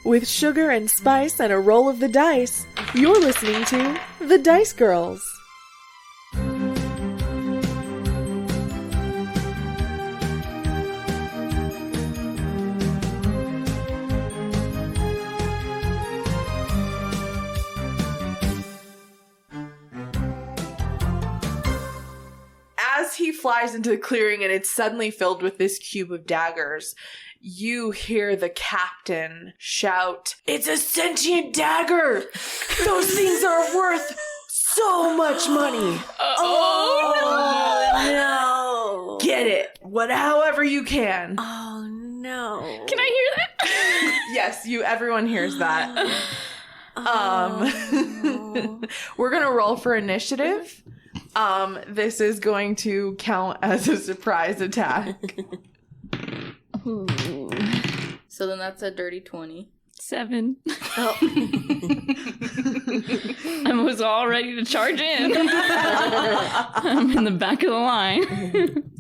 With sugar and spice and a roll of the dice, you're listening to The Dice Girls. As he flies into the clearing and it's suddenly filled with this cube of daggers, you hear the captain shout, "It's a sentient dagger! Those things are worth so much money! Oh no! Get it! However you can." Oh no! Can I hear that? Yes, everyone hears that. We're gonna roll for initiative. This is going to count as a surprise attack. Ooh. So then that's a dirty 20. 7. Oh. I was all ready to charge in. I'm in the back of the line.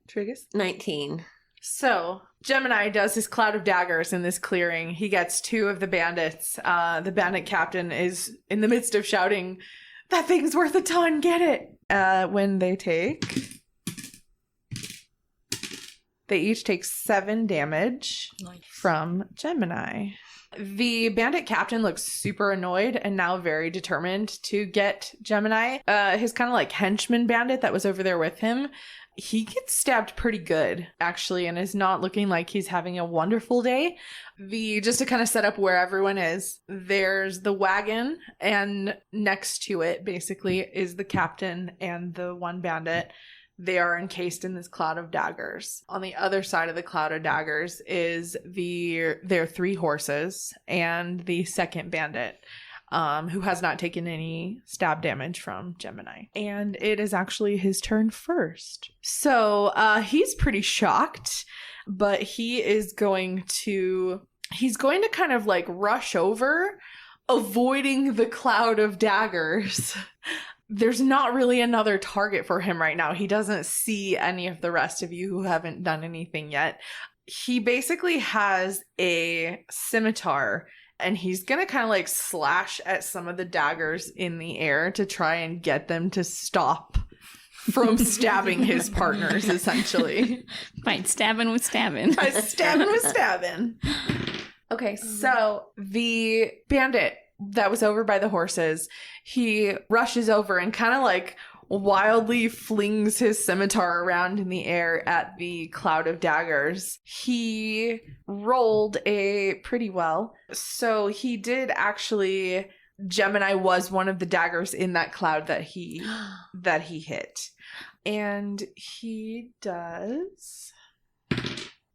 Triggus? 19. So, Gemini does his cloud of daggers in this clearing. He gets 2 of the bandits. The bandit captain is in the midst of shouting, "That thing's worth a ton, get it!" When they each take 7 damage from Gemini. The bandit captain looks super annoyed and now very determined to get Gemini. His kind of like henchman bandit that was over there with him, he gets stabbed pretty good, actually, and is not looking like he's having a wonderful day. Just to kind of set up where everyone is, there's the wagon, and next to it, basically, is the captain and the one bandit. They are encased in this cloud of daggers. On the other side of the cloud of daggers is their 3 horses and the second bandit, who has not taken any stab damage from Gemini. And it is actually his turn first. So he's pretty shocked, but he's going to kind of like rush over, avoiding the cloud of daggers. There's not really another target for him right now. He doesn't see any of the rest of you who haven't done anything yet. He basically has a scimitar, and he's going to kind of like slash at some of the daggers in the air to try and get them to stop from stabbing his partners, essentially. Fight stabbing with stabbing. Fight stabbing with stabbing. Okay, so the bandit that was over by the horses, he rushes over and kind of like wildly flings his scimitar around in the air at the cloud of daggers. He rolled pretty well. So he did actually, Gemini was one of the daggers in that cloud that he hit. And he does,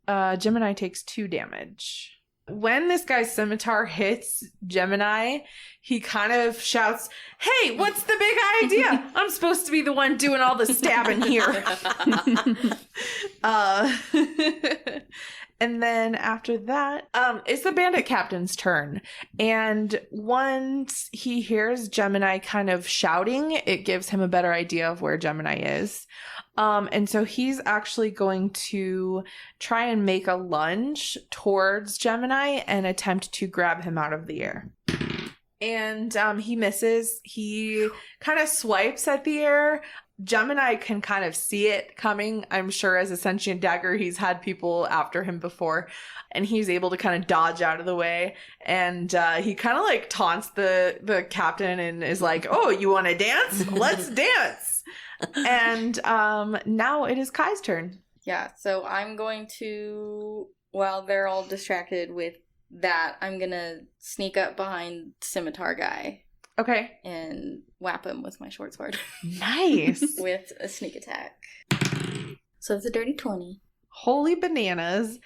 Gemini takes 2 damage. When this guy's scimitar hits Gemini, he kind of shouts, "Hey, what's the big idea? I'm supposed to be the one doing all the stabbing here." And then after that, it's the bandit captain's turn. And once he hears Gemini kind of shouting, it gives him a better idea of where Gemini is. And so he's actually going to try and make a lunge towards Gemini and attempt to grab him out of the air. And he misses. He kind of swipes at the air. Gemini can kind of see it coming. I'm sure as a sentient dagger, he's had people after him before, and he's able to kind of dodge out of the way. And he kind of like taunts the captain and is like, "Oh, you want to dance? Let's dance." And now it is Kai's turn. Yeah, so I'm going to, while they're all distracted with that, I'm going to sneak up behind Scimitar guy. Okay. And whap him with my short sword. Nice. With a sneak attack. So it's a dirty 20. Holy bananas.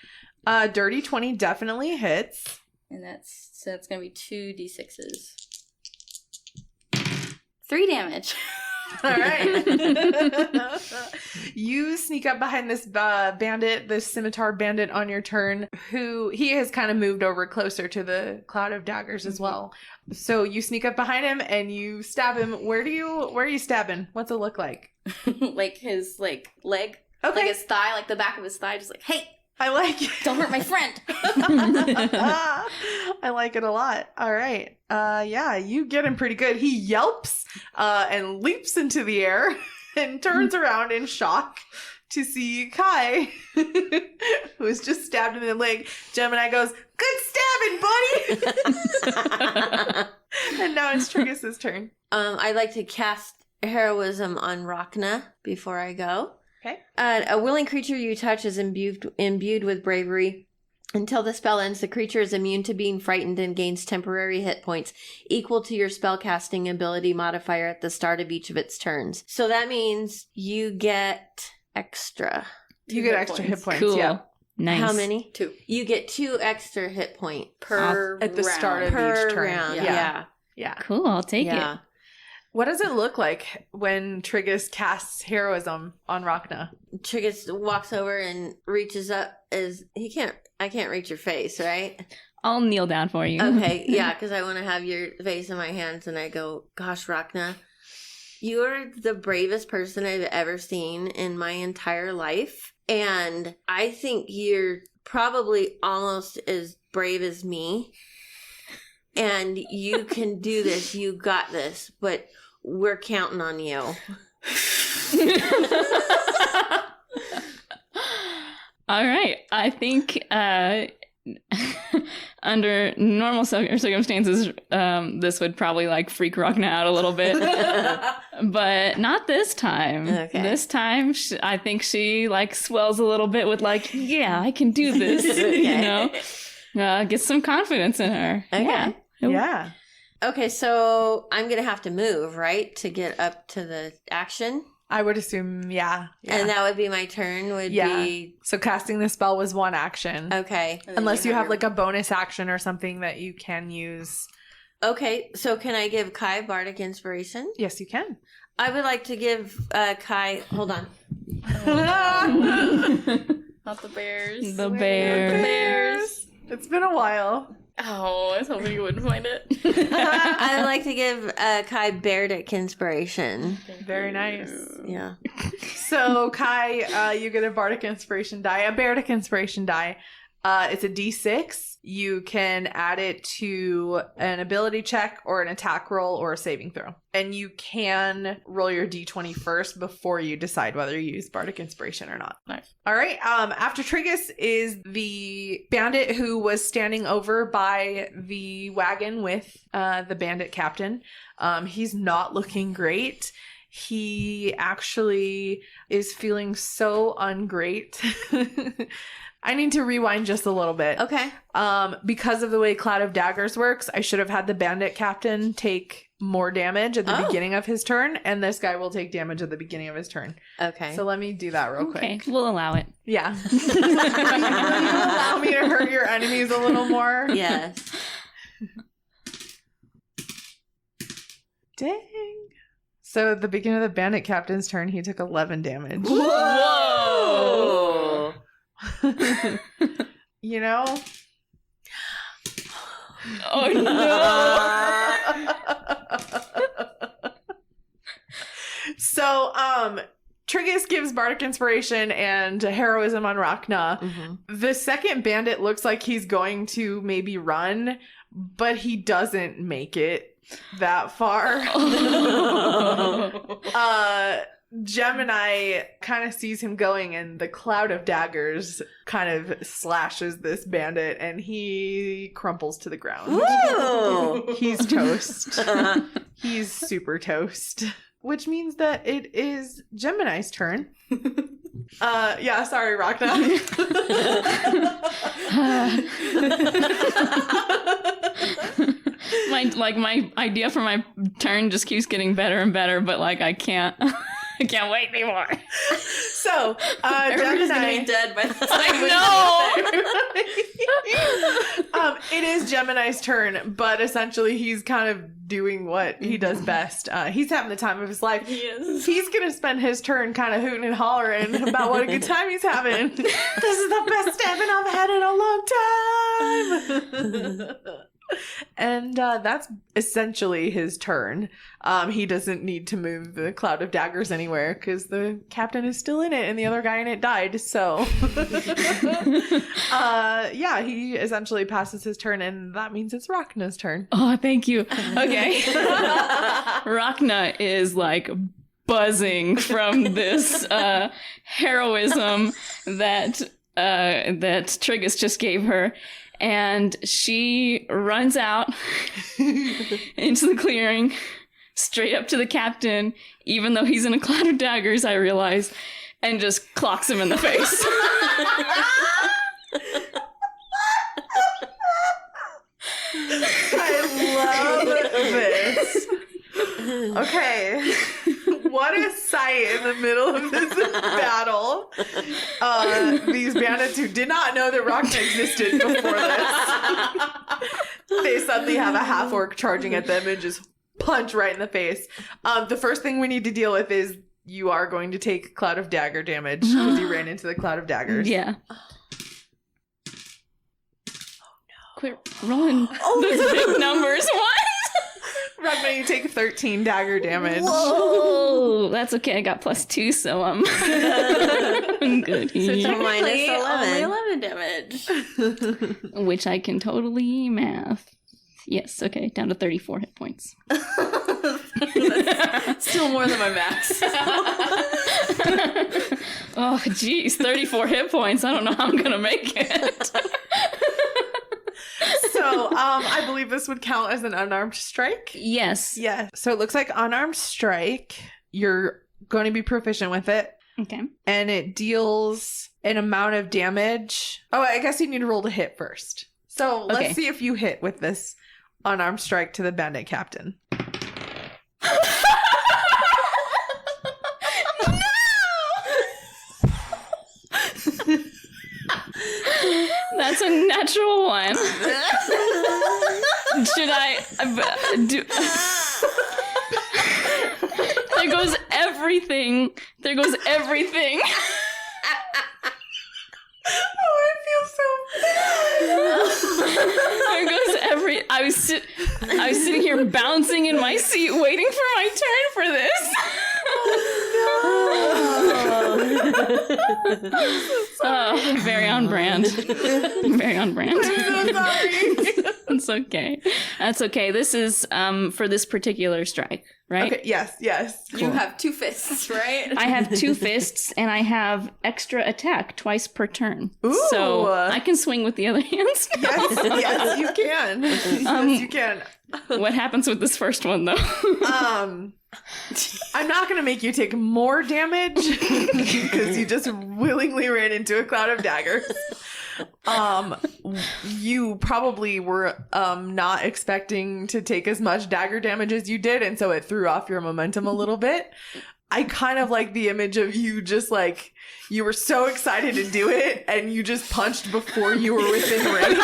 Dirty 20 definitely hits. And that's going to be 2d6s. 3 damage. All right. You sneak up behind this bandit, this scimitar bandit on your turn, who he has kind of moved over closer to the cloud of daggers as well. So you sneak up behind him and you stab him. Where are you stabbing? What's it look like? Like his leg. Okay. Like his thigh, like the back of his thigh, just like, hey, I like it. Don't hurt my friend. I like it a lot. All right. Yeah, you get him pretty good. He yelps and leaps into the air and turns around in shock to see Kai, who is just stabbed in the leg. Gemini goes, "Good stabbing, buddy!" And now it's Triggus' turn. I'd like to cast Heroism on Rhakna before I go. Okay. A willing creature you touch is imbued with bravery. Until the spell ends, the creature is immune to being frightened and gains temporary hit points equal to your spellcasting ability modifier at the start of each of its turns. So that means you get extra. You get extra hit points. Cool. Yeah. Nice. How many? 2 You get 2 extra hit point per at the round. start of per each turn. round. Yeah. Yeah. Cool, I'll take Yeah. it. What does it look like when Triggus casts heroism on Rhakna? Triggus walks over and reaches up I can't reach your face, right? I'll kneel down for you. Okay, yeah, because I want to have your face in my hands, and I go, "Gosh, Rhakna, you're the bravest person I've ever seen in my entire life, and I think you're probably almost as brave as me, and you can do this, you got this, but we're counting on you." All right. I think under normal circumstances, this would probably like freak Rhakna out a little bit, but not this time. Okay. This time, I think she like swells a little bit with like, yeah, I can do this. Okay. You know, get some confidence in her. Okay. Yeah. Yeah. Okay, so I'm going to have to move, right, to get up to the action? I would assume, yeah. And that would be my turn, be... So casting the spell was one action. Okay. And then Unless you have your- like a bonus action or something that you can use. Okay, so can I give Kai Bardic Inspiration? Yes, you can. I would like to give Kai... Hold on. Not the bears. The Where are bears. It's been a while. Oh, I was hoping you wouldn't find it. I would like to give Kai Bardic Inspiration. Very nice. Yeah. So, Kai, you get a Bardic Inspiration die, a Bardic Inspiration die. It's a D6. You can add it to an ability check or an attack roll or a saving throw. And you can roll your D20 first before you decide whether you use Bardic Inspiration or not. Nice. All right. After Triggus is the bandit who was standing over by the wagon with the bandit captain. He's not looking great. He actually is feeling so ungreat. I need to rewind just a little bit. Okay. Because of the way Cloud of Daggers works, I should have had the bandit captain take more damage at the beginning of his turn, and this guy will take damage at the beginning of his turn. Okay. So let me do that real Okay, quick. we'll allow it. Yeah. Will you allow me to hurt your enemies a little more? Yes. Dang. So at the beginning of the bandit captain's turn, he took 11 damage. Whoa! You know? Oh no! So, Triggus gives Bardic Inspiration and Heroism on Rhakna. Mm-hmm. The second bandit looks like he's going to maybe run, but he doesn't make it that far. Gemini kind of sees him going, and the Cloud of Daggers kind of slashes this bandit, and he crumples to the ground. Ooh. He's toast. He's super toast. Which means that it is Gemini's turn. Yeah, sorry, Rhakna. my idea for my turn just keeps getting better and better, but like I can't wait anymore. So, Everybody's gonna Gemini. be dead by the time It is Gemini's turn, but essentially he's kind of doing what he does best. He's having the time of his life. He is. He's gonna spend his turn kind of hooting and hollering about what a good time he's having. This is the best stabbing I've had in a long time. And that's essentially his turn. He doesn't need to move the cloud of daggers anywhere because the captain is still in it and the other guy in it died. So, yeah, he essentially passes his turn, and that means it's Rhakna's turn. Oh, thank you. Okay. Rhakna is like buzzing from this heroism that Triggus just gave her. And she runs out into the clearing, straight up to the captain, even though he's in a cloud of daggers, I realize, and just clocks him in the face. I love this. Okay. What a sight in the middle of this battle. These bandits who did not know that Rhakna existed before this. They suddenly have a half-orc charging at them and just punch right in the face. The first thing we need to deal with is you are going to take cloud of dagger damage because you ran into the cloud of daggers. Yeah. Quit rolling those big numbers. What? Rhakna, you take 13 dagger damage. Whoa! That's okay. I got +2, so I'm good. So it's a minus Only 11. 11 damage. Which I can totally math. Yes, okay. Down to 34 hit points. That's still more than my max. Oh, geez. 34 hit points. I don't know how I'm going to make it. So, I believe this would count as an unarmed strike. Yes. Yeah. So it looks like unarmed strike. You're going to be proficient with it. Okay. And it deals an amount of damage. Oh, I guess you need to roll to hit first. So let's Okay. see if you hit with this unarmed strike to the bandit captain. That's a natural one. Should I do? There goes everything. There goes everything. Oh, I feel so bad. There goes every. I was sitting here bouncing in my seat, waiting for my turn for this. Oh, very on brand. Very on brand. I'm so sorry. It's okay. That's okay. This is for this particular strike, right? Okay, yes. You have 2 fists, right? I have 2 fists and I have extra attack twice per turn. Ooh. So I can swing with the other hands. Yes, you can. Yes, you can. What happens with this first one, though? I'm not going to make you take more damage because you just willingly ran into a cloud of daggers. You probably were not expecting to take as much dagger damage as you did, and so it threw off your momentum a little bit. I kind of like the image of you just like, you were so excited to do it, and you just punched before you were within range.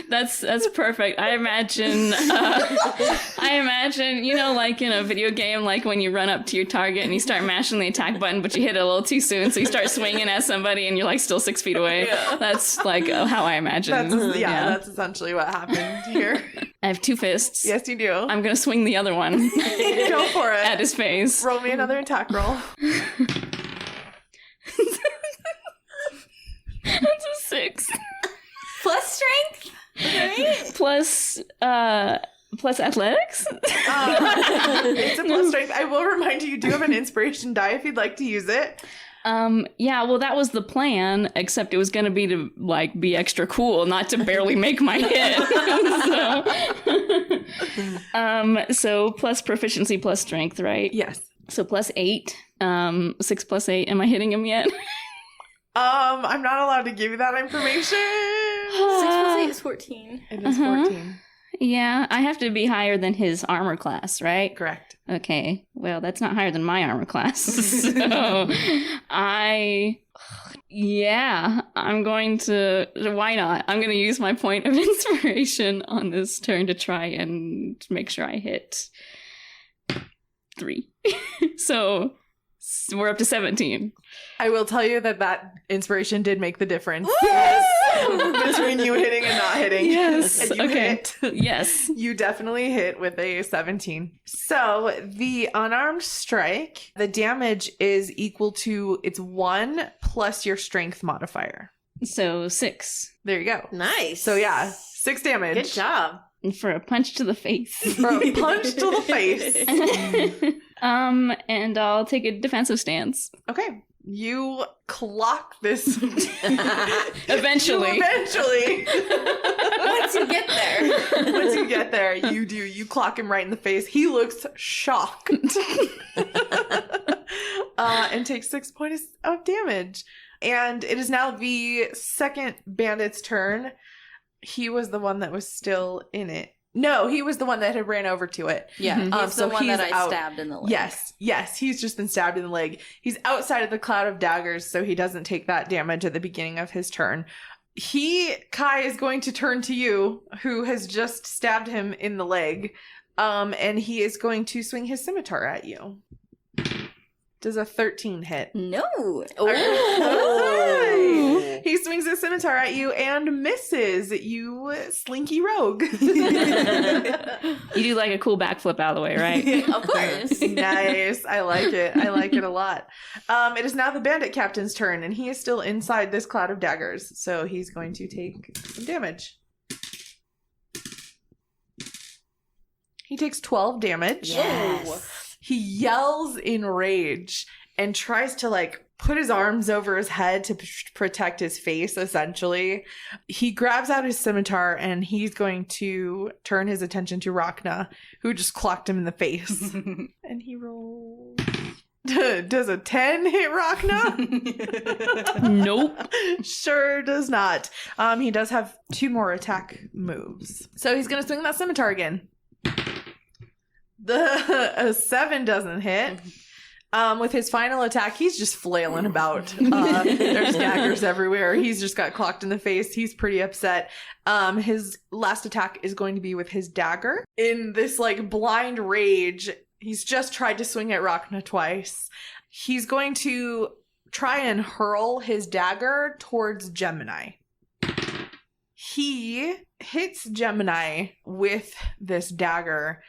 That's perfect. I imagine, you know, like in a video game, like when you run up to your target and you start mashing the attack button, but you hit it a little too soon, so you start swinging at somebody and you're like still 6 feet away. Yeah. That's like how I imagine. That's essentially what happened here. I have 2 fists. Yes, you do. I'm gonna swing the other one. Go for it. At his face. Roll me another attack roll. That's a 6. Plus strength? Right? Plus athletics? It's a plus strength. I will remind you do have an inspiration die if you'd like to use it. Yeah, well, that was the plan, except it was going to be to, like, be extra cool, not to barely make my hit. So plus proficiency plus strength, right? Yes. So plus 8. 6 plus 8. Am I hitting him yet? I'm not allowed to give you that information. 6 plus 8 is 14. It is 14. Yeah, I have to be higher than his armor class, right? Correct. Okay, well, that's not higher than my armor class. So I'm going to, why not? I'm going to use my point of inspiration on this turn to try and make sure I hit 3. So We're up to 17. I will tell you that inspiration did make the difference. Yes! Between you hitting and not hitting. Yes. And you hit. Yes. You definitely hit with a 17. So the unarmed strike, the damage is equal to it's 1 plus your strength modifier. So 6. There you go. Nice. So yeah, 6 damage. Good job. For a punch to the face. For a punch to the face. And I'll take a defensive stance. Okay. You clock this. Eventually. Eventually. Once you get there. Once you get there, you do. You clock him right in the face. He looks shocked. And takes 6 points of damage. And it is now the second bandit's turn. He was the one that was still in it. No, he was the one that had ran over to it. Yeah, he's the one that I out. stabbed in the leg. Yes, he's just been stabbed in the leg. He's outside of the cloud of daggers, so he doesn't take that damage at the beginning of his turn. Kai is going to turn to you, who has just stabbed him in the leg, and he is going to swing his scimitar at you. Does a 13 hit? No. Oh. He swings his scimitar at you and misses, you slinky rogue. You do like a cool backflip out of the way, right? Of course. Nice. I like it. I like it a lot. It is now the bandit captain's turn, and he is still inside this cloud of daggers. So he's going to take some damage. He takes 12 damage. Yes. He yells in rage and tries to put his arms over his head to protect his face, essentially. He grabs out his scimitar and he's going to turn his attention to Rhakna, who just clocked him in the face. And he rolls. Does a 10 hit Rhakna? Nope. Sure does not. He does have 2 more attack moves. So he's going to swing that scimitar again. A 7 doesn't hit. With his final attack, he's just flailing about. There's daggers everywhere. He's just got clocked in the face. He's pretty upset. His last attack is going to be with his dagger. In this blind rage, he's just tried to swing at Rhakna twice. He's going to try and hurl his dagger towards Gemini. He hits Gemini with this dagger.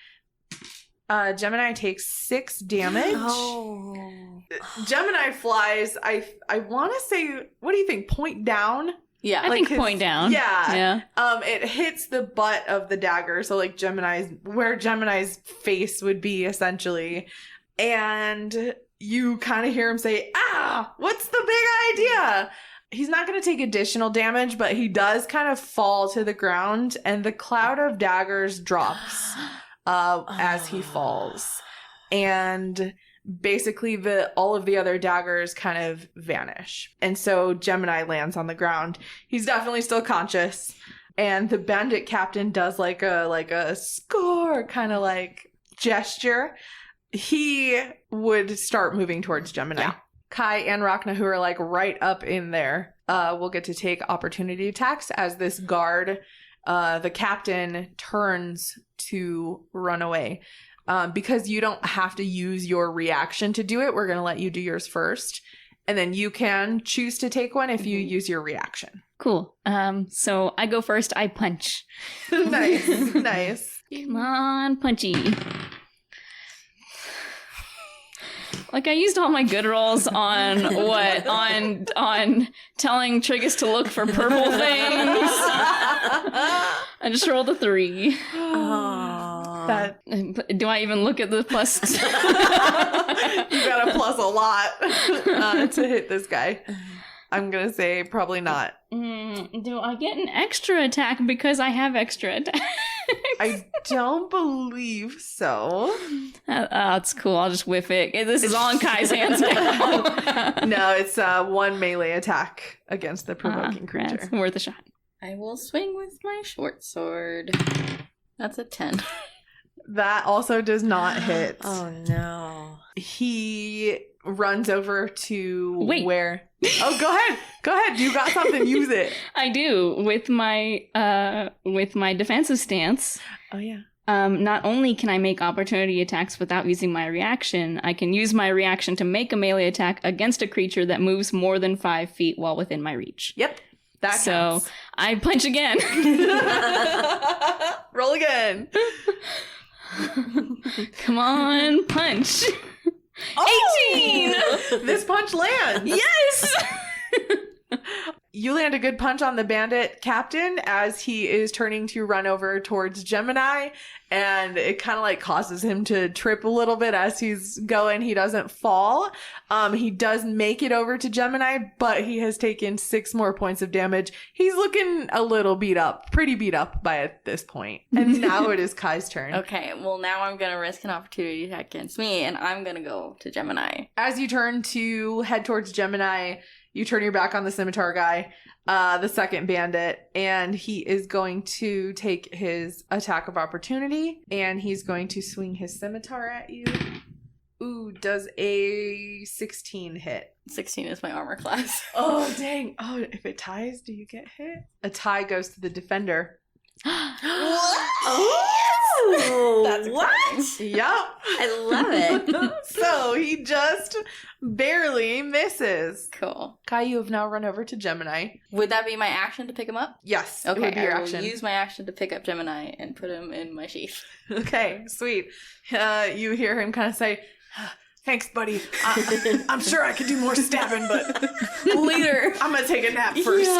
Gemini takes 6 damage. Oh. Gemini flies. I want to say, what do you think? Point down? Yeah. I think point down. Yeah. It hits the butt of the dagger, so where Gemini's face would be, essentially. And you kind of hear him say, "Ah, what's the big idea?" He's not going to take additional damage, but he does kind of fall to the ground, and the cloud of daggers drops. As he falls, and basically all of the other daggers kind of vanish, and so Gemini lands on the ground. He's definitely still conscious, and the bandit captain does a score kind of gesture. He would start moving towards Gemini. Yeah. Kai and Rhakna, who are right up in there, will get to take opportunity attacks as this guard. The captain turns to run away. Because you don't have to use your reaction to do it, we're going to let you do yours first. And then you can choose to take one if you use your reaction. Cool. So I go first. I punch. Nice. Come on, punchy. I used all my good rolls on what? On telling Triggus to look for purple things. I just rolled a 3. Do I even look at the plus? You got a plus a lot to hit this guy. I'm going to say probably not. Do I get an extra attack because I have extra attack? I don't believe so. That's cool. I'll just whiff it. This is all in Kai's hands now. No, it's 1 melee attack against the provoking creature. That's worth a shot. I will swing with my short sword. That's a 10. That also does not hit. Oh no. He runs over to where? Wait. Oh, go ahead. You got something. Use it. I do with my defensive stance. Oh yeah. Not only can I make opportunity attacks without using my reaction, I can use my reaction to make a melee attack against a creature that moves more than 5 feet while within my reach. Yep. That So counts. I punch again. Roll again. Come on, punch. 18! This punch lands. Yes! You land a good punch on the bandit captain as he is turning to run over towards Gemini, and it kind of like causes him to trip a little bit as he's going. He doesn't fall. He does make it over to Gemini, but he has taken 6 more points of damage. He's looking a little beat up, pretty beat up by at this point. And now it is Kai's turn. Okay, well now I'm gonna risk an opportunity attack against me, and I'm gonna go to Gemini. As you turn to head towards Gemini, you turn your back on the scimitar guy, the second bandit, and he is going to take his attack of opportunity, and he's going to swing his scimitar at you. Ooh, does a 16 hit? 16 is my armor class. Oh, dang. Oh, if it ties, do you get hit? A tie goes to the defender. Oh, That's what? exciting. Yep. I love it. So he just barely misses. Cool. Kai, you have now run over to Gemini. Would that be my action to pick him up? Yes, Okay, it would be your I will action. use my action to pick up Gemini and put him in my sheath. Okay, sweet. You hear him kind of say, "Thanks, buddy. I'm sure I could do more stabbing, but later I'm gonna take a nap first."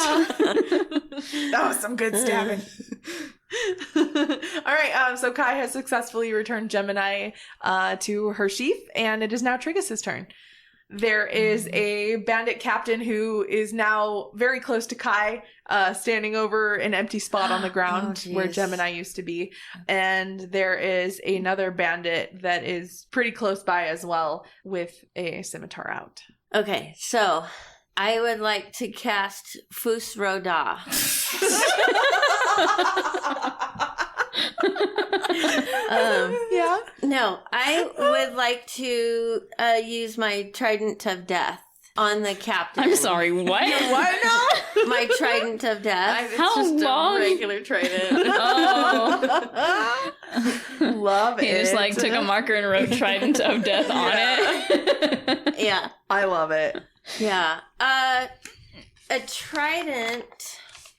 That was some good stabbing. All right, so Kai has successfully returned Gemini to her sheath, and it is now Triggus' turn. There is a bandit captain who is now very close to Kai, standing over an empty spot on the ground Oh, where geez. Gemini used to be. And there is another bandit that is pretty close by as well with a scimitar out. Okay, so I would like to cast Fus Roda. Yeah. No, I would like to use my Trident of Death on the captain. I'm sorry, what? What now? My Trident of Death. How long? a regular trident. Oh. Love He it. just like took a marker and wrote Trident of Death on it. Yeah, I love it. yeah. A trident.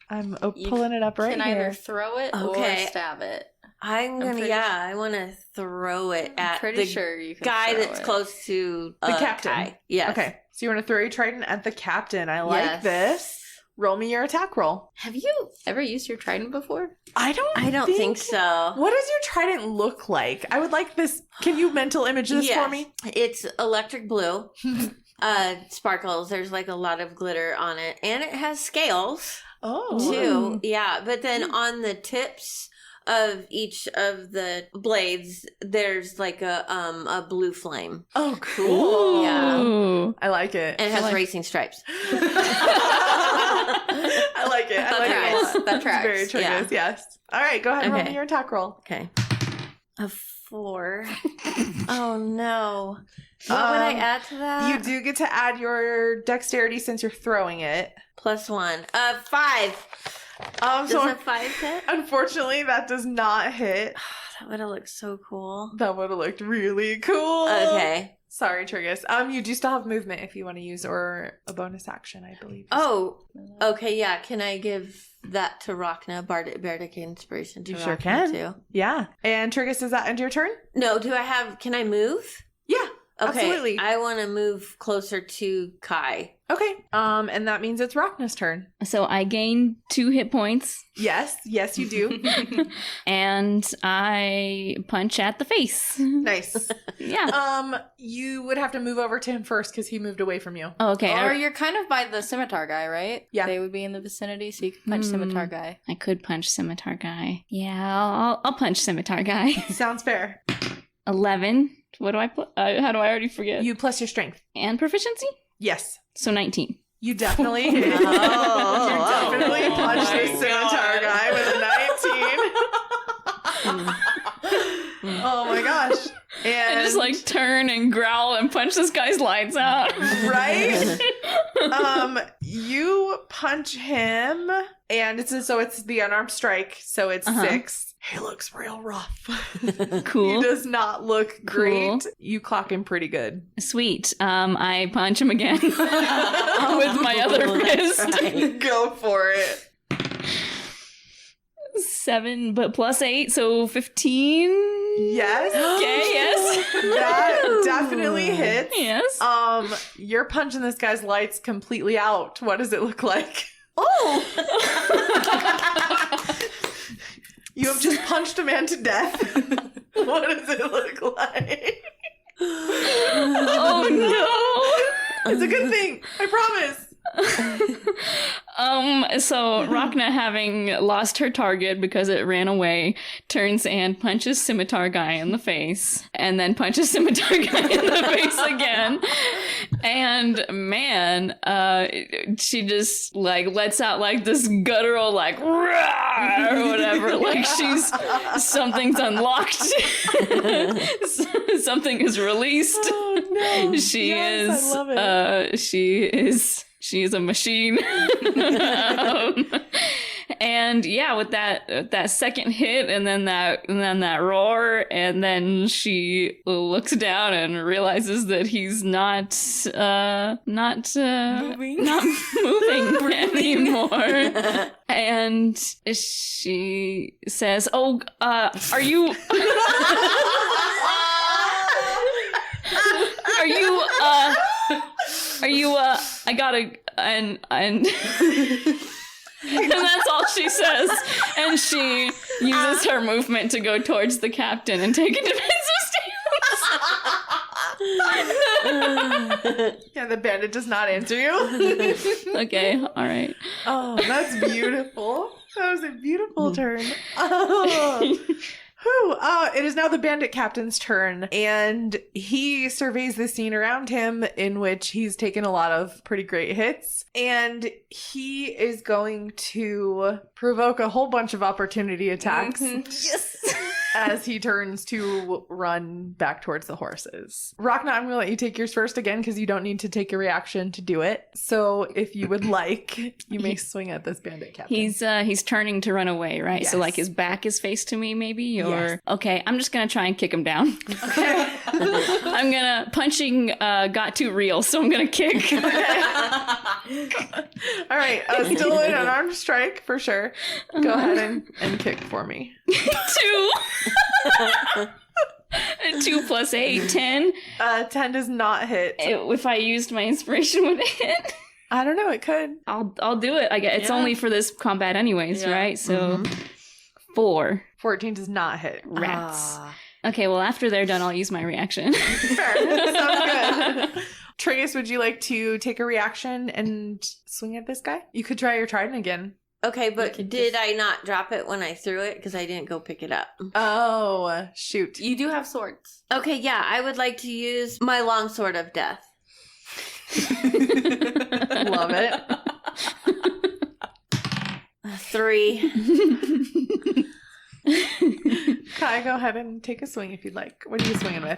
I'm You pulling it up right Can here. either throw it Okay. or stab it. I'm gonna. pretty I want to throw it I'm at pretty the sure you can guy throw that's it. close to The captain. Kai. Yes. Okay, so you want to throw your trident at the captain. I like Yes. this. Roll me your attack roll. Have you ever used your trident before? I don't think so. What does your trident look like? I would like this. Can you mental image this Yes. for me? It's electric blue. Sparkles. There's like a lot of glitter on it, and it has scales Oh. too. Yeah, but then on the tips of each of the blades, there's like a blue flame, Oh, cool. Yeah. Ooh. I like it. and it has like- racing stripes. I like it. I That like tracks. it a lot. That It's tracks. very Triggus, yes. All right, go ahead and roll Okay. me your attack roll. Okay, a 4. Oh no! What would I add to that? You do get to add your dexterity since you're throwing it. +1. 5. Does So a 5 hit? unfortunately, that does not hit. That would have looked so cool. That would have looked really cool. Okay. Sorry, Triggus. You do still have movement if you want to use, or a bonus action, I believe. Oh, okay, yeah. Can I give that to Rhakna? Bardic Inspiration to You Rhakna sure can. too? Yeah. And Triggus, is that end your turn? No, can I move? Yeah. Okay, Absolutely. I want to move closer to Kai. Okay. And that means it's Rhakna's turn. So I gain 2 hit points, Yes, you do. and I punch at the face. Nice. Yeah. You would have to move over to him first because he moved away from you. Oh, okay. Or you're kind of by the scimitar guy, right? Yeah. They would be in the vicinity, so you can punch scimitar guy. I could punch Scimitar Guy. Yeah, I'll punch Scimitar Guy. Sounds fair. 11. What do I put? How do I already forget? You plus your strength. And proficiency? Yes. So 19. You definitely hit. You definitely punched my this scimitar God. guy with a 19. Oh my gosh. And I just like turn and growl and punch this guy's lights out. right? You punch him, and it's the unarmed strike, so it's 6. he looks real rough. Cool. He does not look great. Cool. You clock him pretty good. Sweet. I punch him again with my other fist. Go for it. 7, but plus 8, so 15. Yes. Okay, yes. That definitely hits. Yes. You're punching this guy's lights completely out. What does it look like? Oh! You have just punched a man to death. What does it look like? Oh no. It's a good thing. I promise. So Rhakna, having lost her target because it ran away, turns and punches Scimitar Guy in the face, and then punches Scimitar Guy in the face again. And man, she just like lets out like this guttural like "Rah!" or whatever, like something's unlocked, something is released. Oh no! She is a machine. And yeah, with that second hit and then that roar, and then she looks down and realizes that he's not moving anymore. And she says, "Oh, are you I gotta, and that's all she says. And she uses her movement to go towards the captain and take a defensive stance. Yeah, the bandit does not answer you. Okay, all right. Oh, that's beautiful. That was a beautiful turn. Oh. Whew. It is now the bandit captain's turn, and he surveys the scene around him, in which he's taken a lot of pretty great hits, and he is going to provoke a whole bunch of opportunity attacks. Yes. As he turns to run back towards the horses. Rhakna, I'm going to let you take yours first again, because you don't need to take a reaction to do it. So if you would like, you may swing at this bandit captain. He's turning to run away, right? Yes. So like his back is faced to me, maybe? Or Yes. Okay, I'm just gonna try and kick him down. Okay. I'm gonna punching got too real, so I'm gonna kick. All right, still an unarmed strike for sure. Go ahead and kick for me. 2. 2 plus 8, 10. 10 does not hit. If I used my inspiration, would it hit? I don't know, it could. I'll do it. I guess it's only for this combat anyways, Yeah. right? So 4. 14 does not hit. Rats. Okay, well after they're done, I'll use my reaction. Fair. Sounds good. Triggus, would you like to take a reaction and swing at this guy? You could try your trident again. Okay, but You could did just- I not drop it when I threw it? Because I didn't go pick it up. Oh, shoot. You do have swords. Okay, yeah, I would like to use my Longsword of Death. Love it. 3. Kai, go ahead and take a swing if you'd like. What are you swinging with?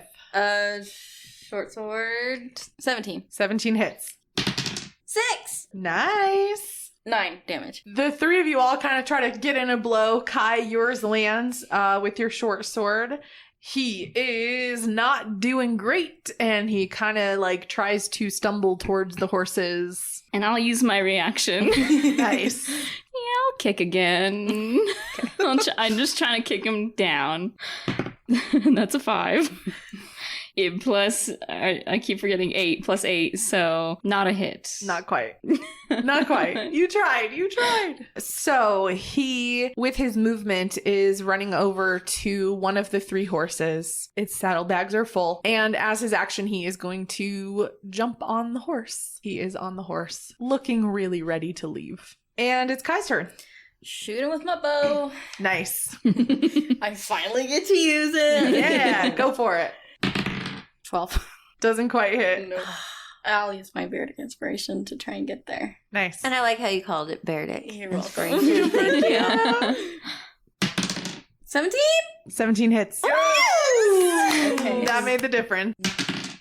Short sword. 17. 17 hits. 6. Nice. 9 damage. The three of you all kind of try to get in a blow. Kai, yours lands with your short sword. He is not doing great, and he kind of like tries to stumble towards the horses. And I'll use my reaction. Nice. Yeah, I'll kick again. I'm just trying to kick him down. That's a 5. Plus, I keep forgetting 8 plus 8, so not a hit. Not quite. Not quite. You tried. So he, with his movement, is running over to one of the 3 horses. Its saddlebags are full. And as his action, he is going to jump on the horse. He is on the horse, looking really ready to leave. And it's Kai's turn. Shoot him with my bow. Nice. I finally get to use it. Yeah, go for it. 12. Doesn't quite hit. Nope. I'll use my Bardic Inspiration to try and get there. Nice. And I like how you called it Bardic. You're welcome. Inspiration. Thank you. 17? 17 hits. Oh, okay. That made the difference.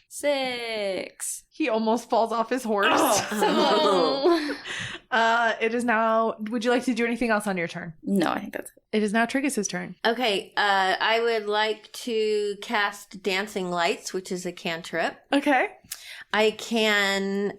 6. He almost falls off his horse. Oh. It is now. Would you like to do anything else on your turn? No, I think that's it. It is now Triggus' turn. Okay, I would like to cast Dancing Lights, which is a cantrip. Okay. I can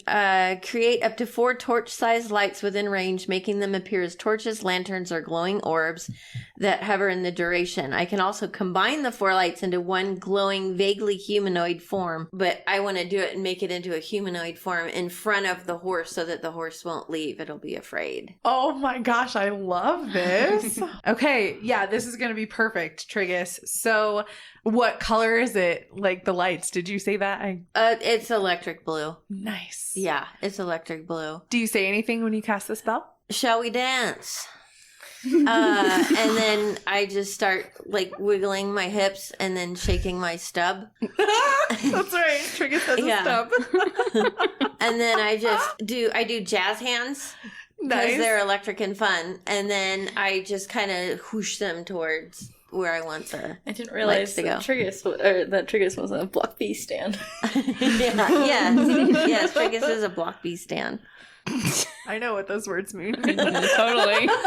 create up to 4 torch-sized lights within range, making them appear as torches, lanterns, or glowing orbs that hover in the duration. I can also combine the 4 lights into one glowing, vaguely humanoid form, but I want to do it and make it into a humanoid form in front of the horse so that the horse won't leave. It'll be afraid. Oh my gosh, I love this. Okay, yeah, this is going to be perfect, Triggus. So what color is it? Like the lights, did you say that? It's electric blue. Nice. Yeah, it's electric blue. Do you say anything when you cast the spell? Shall we dance? And then I just start like wiggling my hips and then shaking my stub. That's right. Triggus has a stub. And then I do jazz hands because they're electric and fun. And then I just kind of whoosh them towards where I want the I didn't realize that Triggus was a block B stand. Yes, Triggus is a block B stand. I know what those words mean. Totally.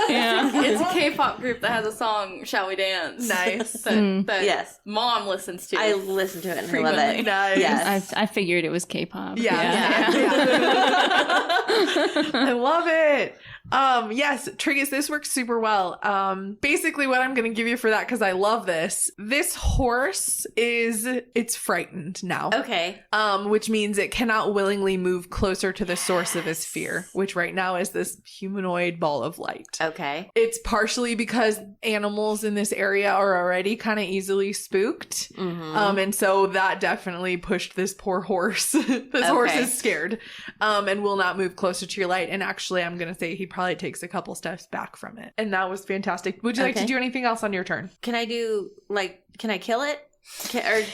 Yeah. It's a K-pop group that has a song, Shall We Dance? Nice. That Yes. Mom listens to. I listen to it and I love frequently. it. Nice. Yes. I figured it was K-pop. Yeah. I love it. Yes, Triggus, this works super well. Basically what I'm going to give you for that, because I love this horse it's frightened now. Okay. Which means it cannot willingly move closer to the source of his fear, which right now is this humanoid ball of light. Okay. It's partially because animals in this area are already kind of easily spooked. Mm-hmm. And so that definitely pushed this poor horse. This horse is scared and will not move closer to your light. And actually, I'm going to say he probably takes a couple steps back from it. And that was fantastic. Would you like to do anything else on your turn? Can I do, can I kill it? The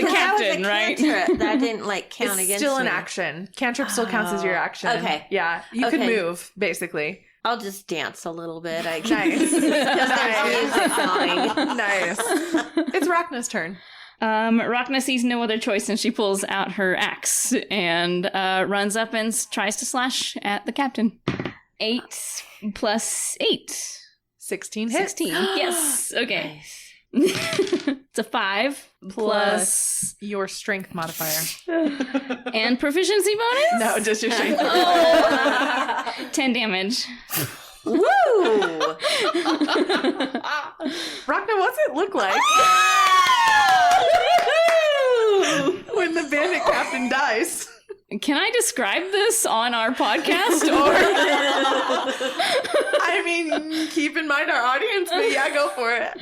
captain, right? That didn't count it's against still an me. action. Cantrip still counts as your action. Okay. Yeah. You can move, basically. I'll just dance a little bit. Nice. Because there's music going. Nice. It's Rhakna's turn. Rhakna sees no other choice and she pulls out her axe and runs up and tries to slash at the captain. 8 plus 8. 16 hits. 16. Yes. Okay. It's a 5 plus your strength modifier. And proficiency bonus? No, just your strength modifier. 10 damage. Woo! Rhakna, what's it look like when the bandit captain dies? Can I describe this on our podcast? Or I mean, keep in mind our audience, but yeah, go for it.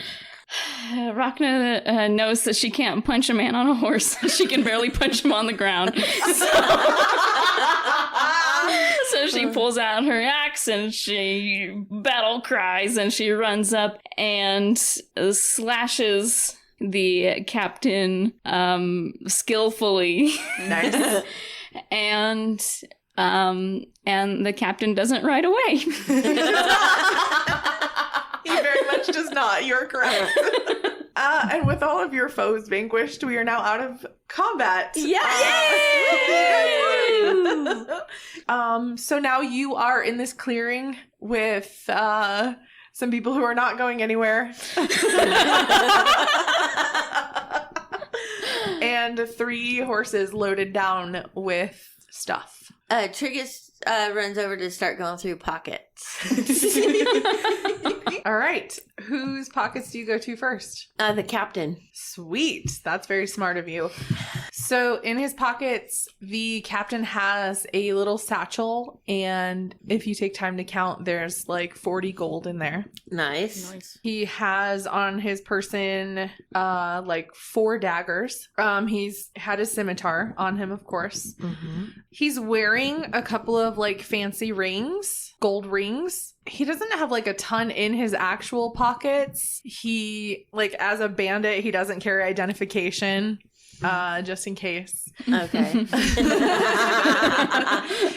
Rhakna knows that she can't punch a man on a horse. She can barely punch him on the ground. So she pulls out her axe and she battle cries and she runs up and slashes the captain skillfully. Nice. And the captain doesn't ride away. He very much does not. You're correct. And with all of your foes vanquished, we are now out of combat. Yay! So now you are in this clearing with some people who are not going anywhere. And 3 horses loaded down with stuff. Triggus runs over to start going through pockets. All right. Whose pockets do you go to first? The captain. Sweet. That's very smart of you. So in his pockets, the captain has a little satchel, and if you take time to count, there's 40 gold in there. Nice. He has on his person 4 daggers. He's had a scimitar on him, of course. Mm-hmm. He's wearing a couple of fancy rings, gold rings. He doesn't have a ton in his actual pockets. He as a bandit, he doesn't carry identification. Just in case. Okay.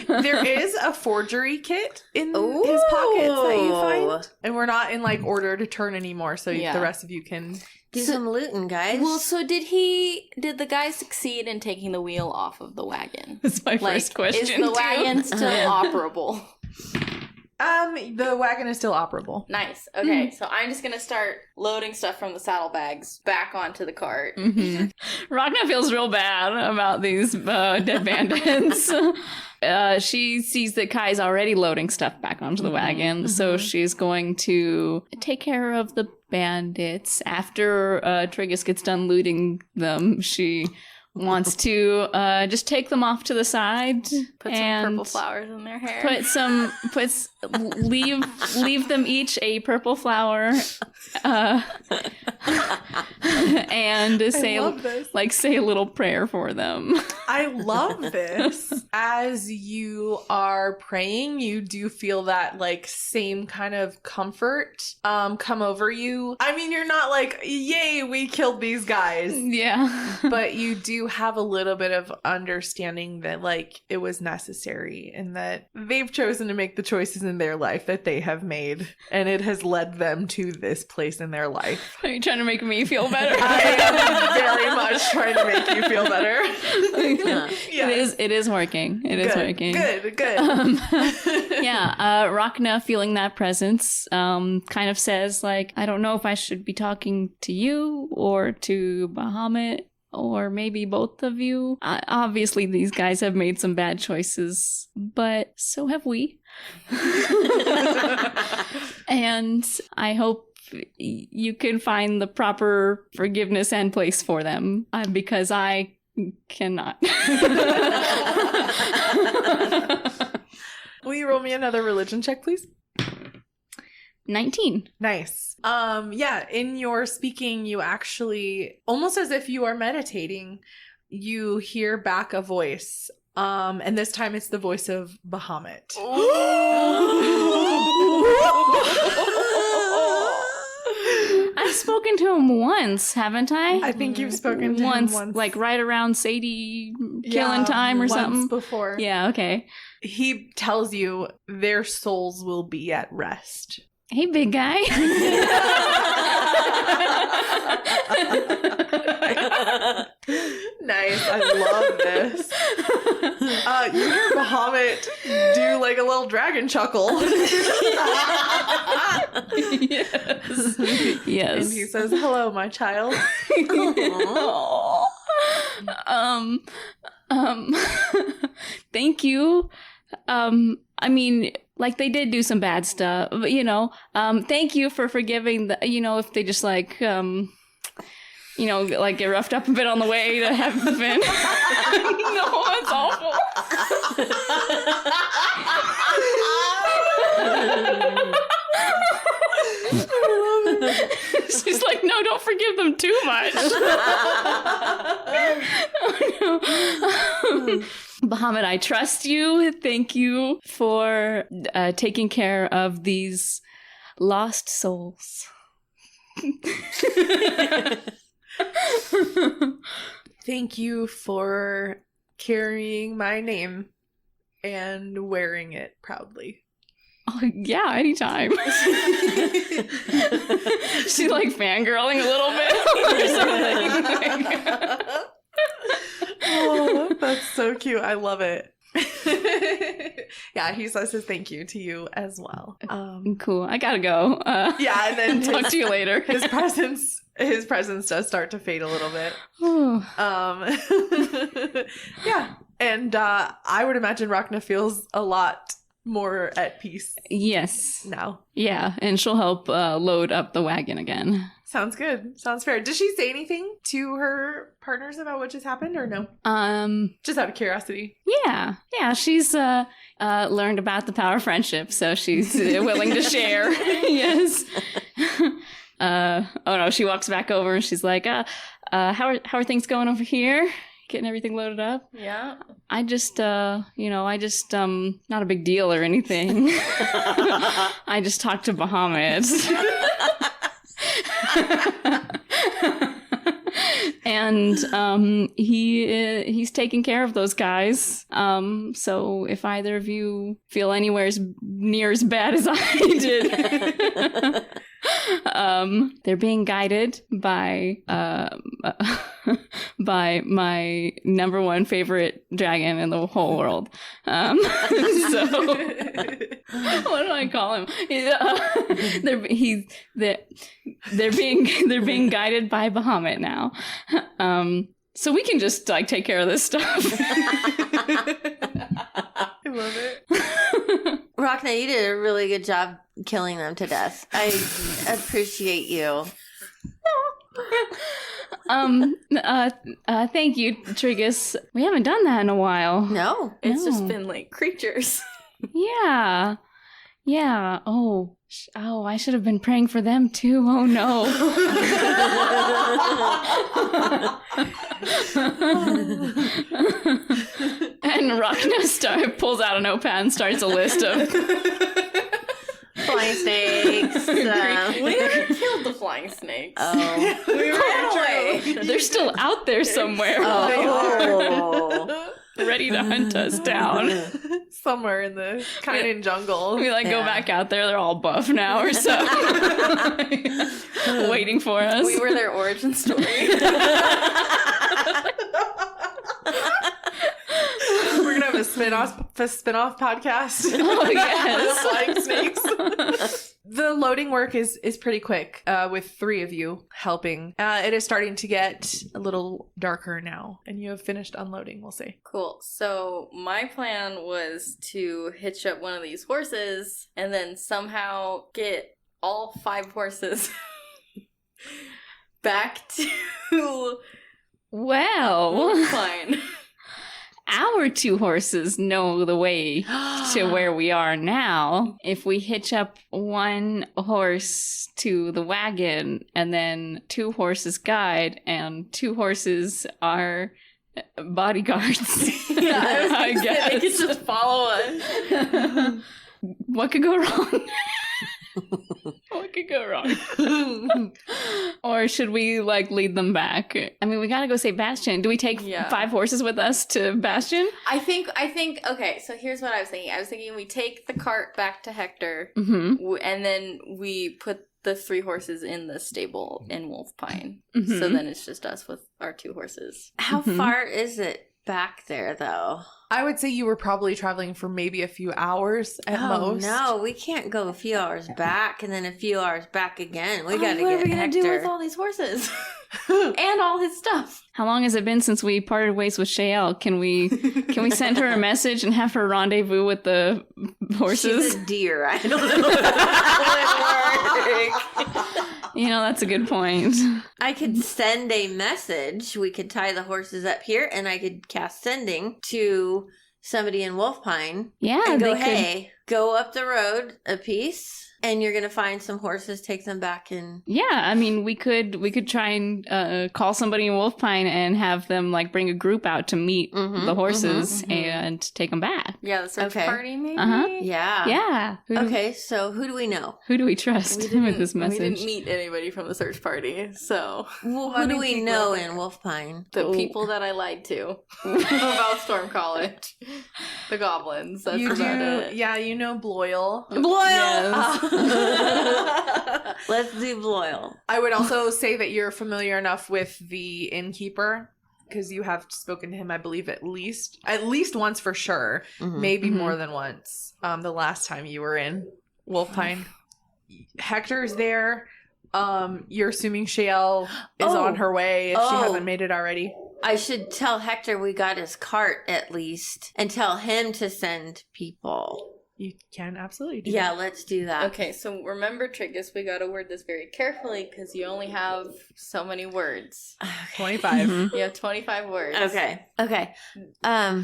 There is a forgery kit in his pockets that you find. And we're not in order to turn anymore, so the rest of you can Do some looting, guys. Well, so did the guy succeed in taking the wheel off of the wagon? That's my first question. Is the wagon still operable? The wagon is still operable. Nice. Okay, so I'm just gonna start loading stuff from the saddlebags back onto the cart. Mm-hmm. Rhakna feels real bad about these dead bandits. She sees that Kai's already loading stuff back onto the wagon, so she's going to take care of the bandits. After Triggus gets done looting them, she wants to just take them off to the side, Put some purple flowers in their hair. Leave them each a purple flower, and say a little prayer for them. I love this. As you are praying, you do feel that like same kind of comfort come over you. I mean, you're not like, yay, we killed these guys. Yeah. But you do have a little bit of understanding that like it was necessary and that they've chosen to make the choices in their life that they have made, and it has led them to this place in their life. Are you trying to make me feel better? I am very much trying to make you feel better. Yes. It is working. It is working. Good. Yeah, Rhakna, feeling that presence, kind of says, like, I don't know if I should be talking to you or to Bahamut, or maybe both of you. Obviously, these guys have made some bad choices, but so have we. And I hope you can find the proper forgiveness and place for them, because I cannot. Will you roll me another religion check, please? 19. Nice. Yeah, in your speaking, you actually, almost as if you are meditating, you hear back a voice. And this time it's the voice of Bahamut. I've spoken to him once, haven't I? I think you've spoken to him once. Like right around Sadie killing time or something. Before. Yeah, okay. He tells you their souls will be at rest. Hey, big guy. Nice. I love this. You hear Bahamut do like a little dragon chuckle. Yes. And he says, hello, my child. Thank you. I mean, like, they did do some bad stuff, but, thank you for forgiving if they just, like, like, get roughed up a bit on the way to heaven. No, that's awful. She's like, no, don't forgive them too much. Oh, no. Bahamut, I trust you. Thank you for taking care of these lost souls. Thank you for carrying my name and wearing it proudly. Oh, yeah, anytime. She's like fangirling a little bit or something. Oh, that's so cute. I love it. Yeah, he says his thank you to you as well. Cool. I gotta go. Yeah, and then talk to you later. His presence does start to fade a little bit. Yeah, and I would imagine Rhakna feels a lot more at peace. Yes. Now. Yeah, and she'll help load up the wagon again. Sounds good. Sounds fair. Does she say anything to her partners about what just happened, or no? Just out of curiosity. Yeah. She's learned about the power of friendship, so she's willing to share. Yes. Oh no, she walks back over and she's like, how are things going over here? Getting everything loaded up? Yeah. I just not a big deal or anything. I just talked to Bahamut. And he's taking care of those guys. So if either of you feel anywhere near as bad as I did. They're being guided by by my number one favorite dragon in the whole world. So what do I call him? They're being guided by Bahamut now. So we can just like take care of this stuff. I love it. Rhakna, you did a really good job killing them to death. I appreciate you. Thank you, Triggus. We haven't done that in a while. No. It's just No. been like creatures. Yeah. Yeah. Oh, I should have been praying for them too. Oh no. And Rhakna pulls out a notepad and starts a list of Flying snakes. We never killed the flying snakes. Oh. We ran away. They're still out there somewhere, Oh. ready to hunt us down. Somewhere in the Kynan jungle. We like go Yeah. back out there. They're all buff now or so, waiting for us. We were their origin story. We're gonna have a spin-off podcast. Oh yes. Flying snakes. The loading work is pretty quick, with 3 of you helping. It is starting to get a little darker now, and you have finished unloading, we'll say. Cool. So my plan was to hitch up one of these horses and then somehow get all 5 horses back to Well, fine. our 2 horses know the way to where we are now. If we hitch up 1 horse to the wagon and then 2 horses guide and 2 horses are bodyguards. Yeah, I guess. they could just follow us. What could go wrong? What could go wrong? Or should we like lead them back? I mean, we gotta go save Bastion. Do we take 5 horses with us to Bastion? I think, okay, so here's what I was thinking. I was thinking we take the cart back to Hector, Mm-hmm. and then we put the 3 horses in the stable in Wolf Pine. Mhm. So then it's just us with our 2 horses. How Mhm. far is it back there, though? I would say you were probably traveling for maybe a few hours at most. No, we can't go a few hours back and then a few hours back again. We gotta What are get we gonna Hector. do with all these horses? And all his stuff. How long has it been since we parted ways with Shael? Can we send her a message and have her rendezvous with the horses? She's a deer. I don't know how that would work. You know, that's a good point. I could send a message. We could tie the horses up here, and I could cast sending to somebody in Wolfpine Yeah, and go, they could. hey, go up the road a piece, and you're gonna find some horses. Take them back and Yeah, I mean, we could try and call somebody in Wolfpine and have them like bring a group out to meet Mhm, the horses mhm, mhm. and take them back. Yeah, the search Okay. party, maybe? Uh-huh. yeah. Yeah. Okay, so who do we know? Who do we trust with this We message? didn't meet anybody from the search party, so Well, I who do mean, we people- know in Wolfpine? the Oh. people that I lied to about Storm College, the goblins. That's You about do, it. yeah, you know Bloyle. Yes. Let's do Bloyle. I would also say that you're familiar enough with the innkeeper because you have spoken to him, I believe, at least once for sure, Mhm. maybe Mhm. more than once. The last time you were in Wolfpine, Hector's there. You're assuming Shael is Oh. on her way if she Oh. hasn't made it already. I should tell Hector we got his cart at least and tell him to send people. You can absolutely do Yeah, that. let's do that. Okay, so remember, Triggus, we gotta word this very carefully because you only have so many words. 25. Mhm. You have 25 words. Okay. Okay. Well,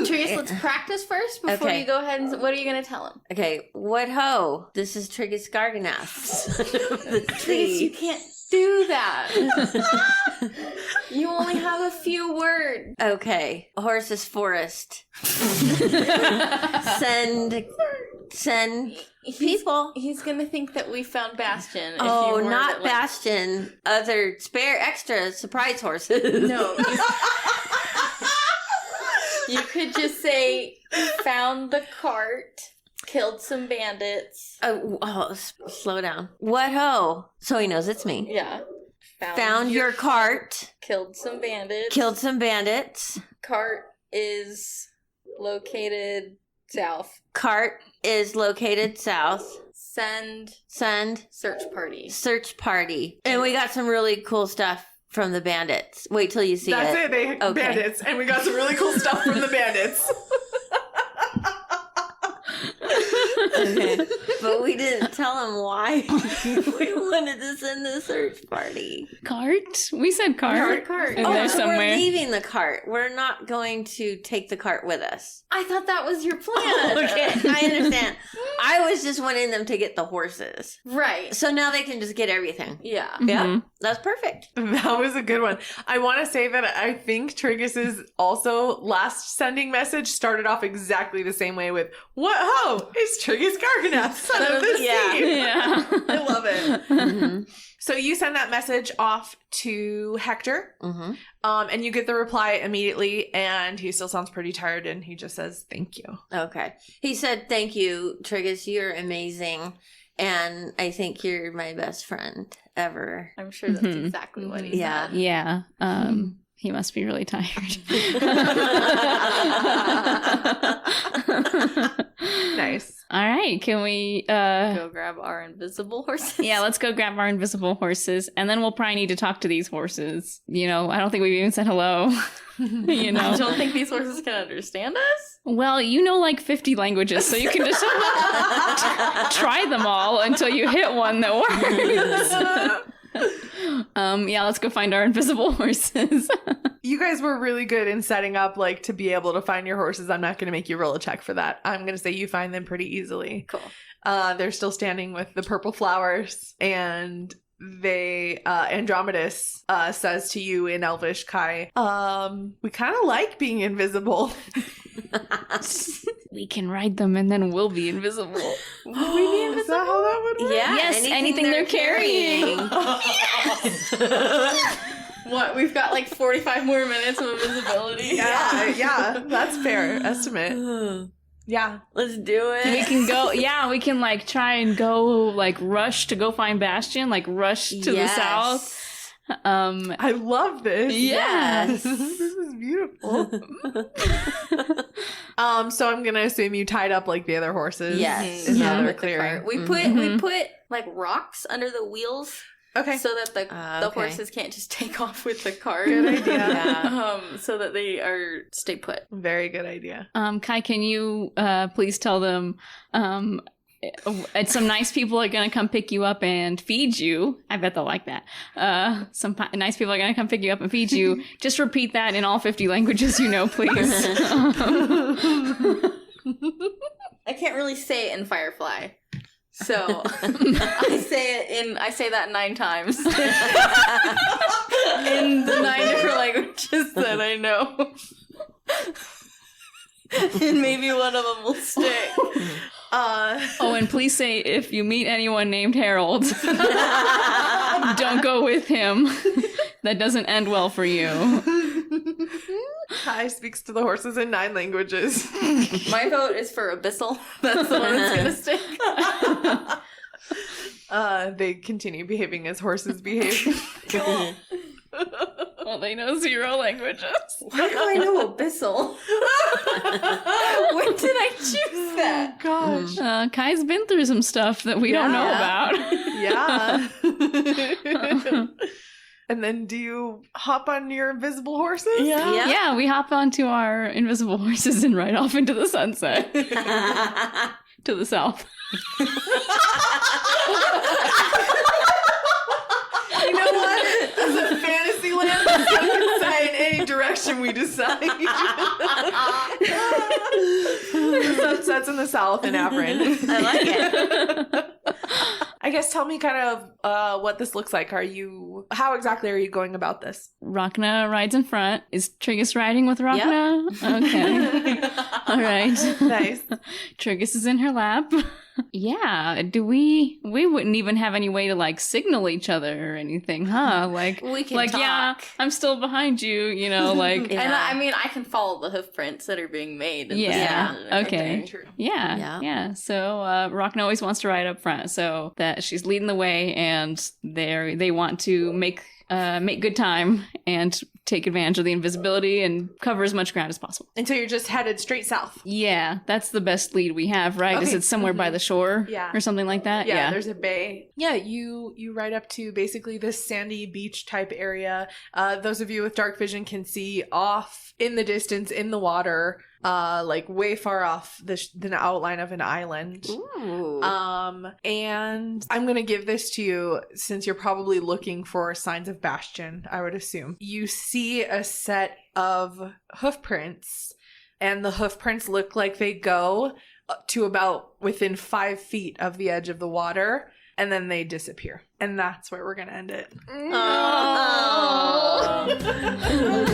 Triggus, let's practice first before Okay. you go ahead and. What are you gonna tell him? Okay. What ho? This is Triggus Garganath. Triggus, you can't do that. You only have a few words. Okay. Horses forest. Send people. He's gonna think that we found Bastion. If Oh, you word not it like- Bastion. Other spare extra surprise horses. No. You could just say, found the cart. Killed some bandits. Slow down. What ho? So he knows it's me. Yeah. Found your cart. Killed some bandits. Killed some bandits. Cart is located south. Cart is located south. Send search party. Search party. And we got some really cool stuff from the bandits. Wait till you see That's it. They bandits, and we got some really cool stuff from the bandits. Okay. But we didn't tell them why we wanted to send the search party. Cart? We said cart. Cart. In there So somewhere. we're leaving the cart. We're not going to take the cart with us. I thought that was your plan. Okay, I understand. I was just wanting them to get the horses. Right. So now they can just get everything. Yeah. Yeah, Mhm. that's perfect. That was a good one. I want to say that I think Triggus' also last sending message started off exactly the same way with, "What ho? It's Triggus Garganath, son of the Yeah. sea." Yeah. I love it. Mm-hmm. So you send that message off to Hector, Mm-hmm. and you get the reply immediately, and he still sounds pretty tired, and he just says, "Thank you." Okay. He said, "Thank you, Triggus. You're amazing. And I think you're my best friend ever." I'm sure that's Mhm. exactly what he Yeah. said. Yeah. He must be really tired. Nice. All right. Can we Go grab our invisible horses. yeah, let's go grab our invisible horses, and then we'll probably need to talk to these horses. You know, I don't think we've even said hello. You I know. don't think these horses can understand us. Well, you know like 50 languages, so you can just try them all until you hit one that works. Yeah, let's go find our invisible horses. You guys were really good in setting up, like, to be able to find your horses. I'm not going to make you roll a check for that. I'm going to say you find them pretty easily. Cool. They're still standing with the purple flowers, and they, Andromedus, says to you in Elvish, Kai, we kind of like being invisible. We can ride them and then we'll be invisible. Would we be invisible? Is that how that would work? Yeah. Yes, anything they're carrying. What? We've got like 45 more minutes of invisibility. Yeah, that's fair estimate. Yeah. Let's do it. We can go, yeah, we can like try and go, like rush to go find Bastion, like rush to the south. I love this. Yes. This is beautiful. So I'm gonna assume you tied up like the other horses. Yes. In Yeah. the other With the clearing. cart. We put like rocks under the wheels Okay. so that the Okay. horses can't just take off with the cart. Good idea. Yeah. So that they are stay put. Very good idea. Kai, can you please tell them some nice people are going to come pick you up and feed you. I bet they'll like that. Nice people are going to come pick you up and feed you. Just repeat that in all 50 languages you know, please. I can't really say it in Firefly. So I say that 9 times. In the 9 different languages that I know. And maybe one of them will stick. Oh, and please say if you meet anyone named Harold, don't go with him. That doesn't end well for you. Kai speaks to the horses in 9 languages. My vote is for Abyssal. That's the one that's gonna stick. They continue behaving as horses behave. Well, they know 0 languages. Why do I know Abyssal? When did I choose that? Gosh. Kai's been through some stuff that we don't know about. Yeah. And then do you hop on your invisible horses? Yeah. Yeah, we hop onto our invisible horses and ride off into the sunset to the south. You know what? As a fantasy land, we can decide in any direction we decide. The sunset's in the south in Avrin. I like it. I guess tell me kind of what this looks like. How exactly are you going about this? Rhakna rides in front. Is Triggus riding with Rhakna? Okay. All right. Nice. Triggus is in her lap. Yeah, do we wouldn't even have any way to like signal each other or anything, huh? Like We can like talk. yeah, I'm still behind you, you know, like Yeah. And I mean, I can follow the hoof prints that are being made. in the Yeah. sand and Okay. everything. True. yeah. So Rhakna always wants to ride up front, so that she's leading the way, and they want to make good time and take advantage of the invisibility and cover as much ground as possible. And so you're just headed straight south. Yeah, that's the best lead we have, right? Is Okay. it somewhere by the shore Yeah. or something like that? Yeah, there's a bay. Yeah, you ride up to basically this sandy beach type area. Those of you with dark vision can see off in the distance in the water, like way far off the outline of an island. Ooh. And I'm gonna give this to you since you're probably looking for signs of Bastion, I would assume. You see a set of hoof prints, and the hoof prints look like they go to about within 5 feet of the edge of the water, and then they disappear. And that's where we're gonna end it. Oh.